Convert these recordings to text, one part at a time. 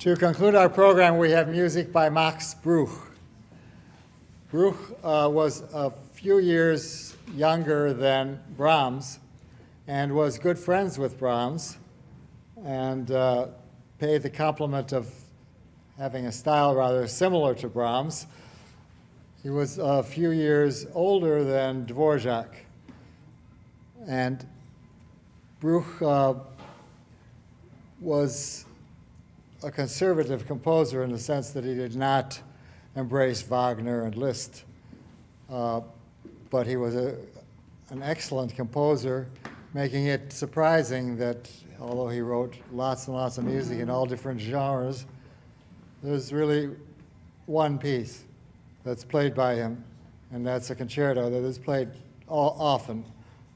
To conclude our program, we have music by Max Bruch. Bruch was a few years younger than Brahms and was good friends with Brahms and paid the compliment of having a style rather similar to Brahms. He was a few years older than Dvorak. And Bruch was a conservative composer in the sense that he did not embrace Wagner and Liszt, but he was an excellent composer, making it surprising that although he wrote lots and lots of music in all different genres, there's really one piece that's played by him, and that's a concerto that is played often,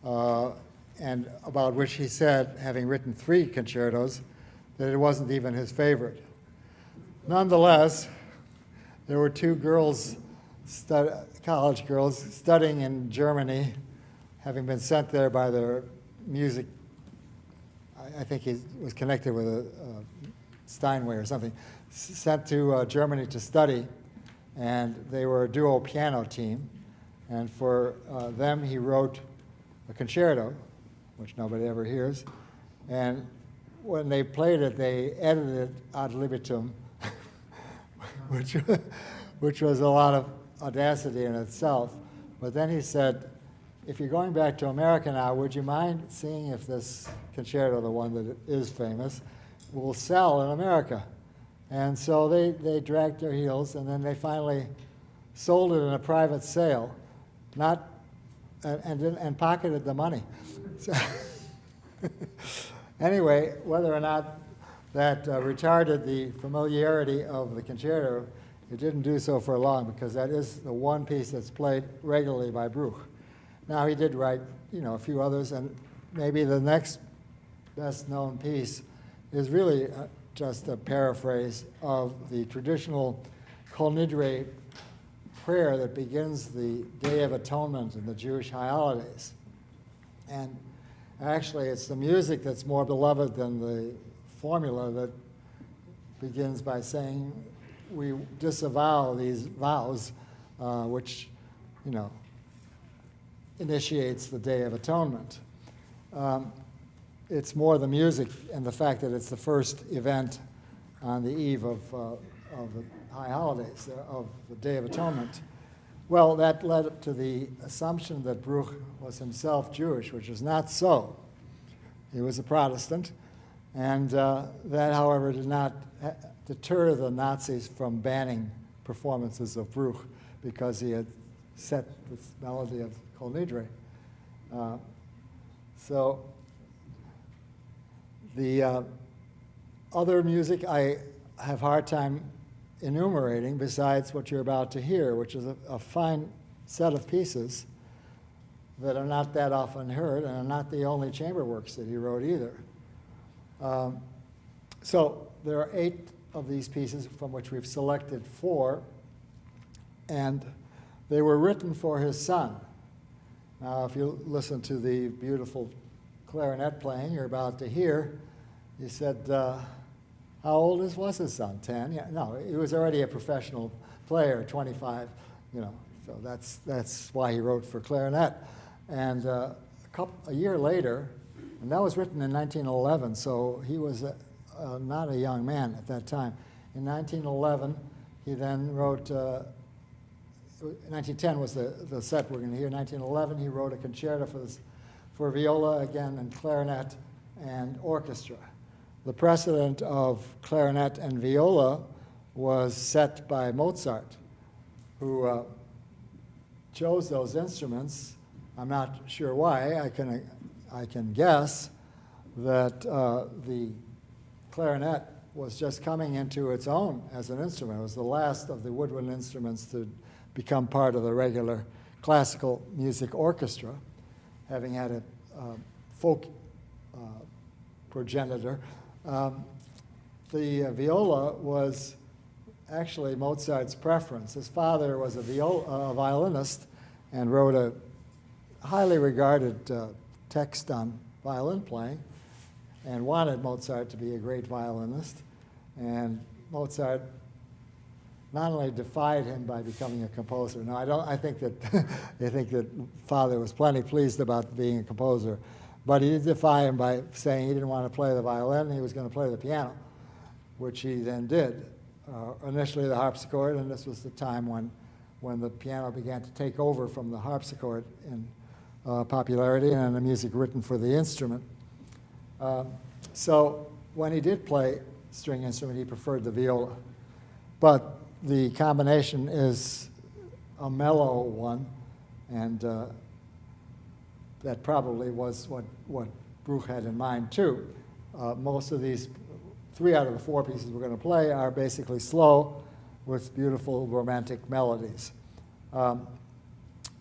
and about which he said, having written 3 concertos, that it wasn't even his favorite. Nonetheless, there were 2 girls, college girls, studying in Germany, having been sent there by their music. I think he was connected with a Steinway or something, sent to Germany to study, and they were a duo piano team. And for them, he wrote a concerto, which nobody ever hears. And when they played it, they edited it ad libitum, which was a lot of audacity in itself. But then he said, if you're going back to America now, would you mind seeing if this concerto, the one that is famous, will sell in America? And so they dragged their heels, and then they finally sold it in a private sale, and pocketed the money. So anyway, whether or not that retarded the familiarity of the concerto, it didn't do so for long, because that is the one piece that's played regularly by Bruch. Now, he did write, a few others, and maybe the next best-known piece is really just a paraphrase of the traditional Kol Nidre prayer that begins the Day of Atonement in the Jewish high holidays. And actually, it's the music that's more beloved than the formula that begins by saying we disavow these vows, which, initiates the Day of Atonement. It's more the music and the fact that it's the first event on the eve of the high holidays, of the Day of Atonement. Well, that led to the assumption that Bruch was himself Jewish, which is not so. He was a Protestant, and that, however, did not deter the Nazis from banning performances of Bruch because he had set this melody of Kol Nidre. So the other music I have a hard time enumerating besides what you're about to hear, which is a fine set of pieces that are not that often heard and are not the only chamber works that he wrote either. So there are 8 of these pieces from which we've selected 4, and they were written for his son. Now, if you listen to the beautiful clarinet playing you're about to hear, he said, how old was his son? 10? Yeah, no, he was already a professional player, 25, so that's why he wrote for clarinet. And a year later, and that was written in 1911, so he was not a young man at that time. In 1911, he then wrote 1910 was the set we're going to hear. 1911, he wrote a concerto for viola, again, and clarinet and orchestra. The precedent of clarinet and viola was set by Mozart, who chose those instruments. I'm not sure why. I can guess that the clarinet was just coming into its own as an instrument. It was the last of the woodwind instruments to become part of the regular classical music orchestra, having had a folk progenitor. The viola was actually Mozart's preference. His father was a violinist and wrote a highly regarded text on violin playing and wanted Mozart to be a great violinist. And Mozart not only defied him by becoming a composer. No, I think that I think that Father was plenty pleased about being a composer, but he did defy him by saying he didn't want to play the violin, he was going to play the piano, which he then did. Initially the harpsichord, and this was the time when the piano began to take over from the harpsichord in popularity and the music written for the instrument. So when he did play string instrument, he preferred the viola. But the combination is a mellow one, and that probably was what Bruch had in mind too. Most of these 3 out of the 4 pieces we're going to play are basically slow with beautiful romantic melodies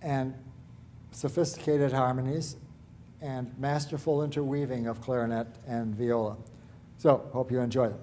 and sophisticated harmonies and masterful interweaving of clarinet and viola. So, hope you enjoy them.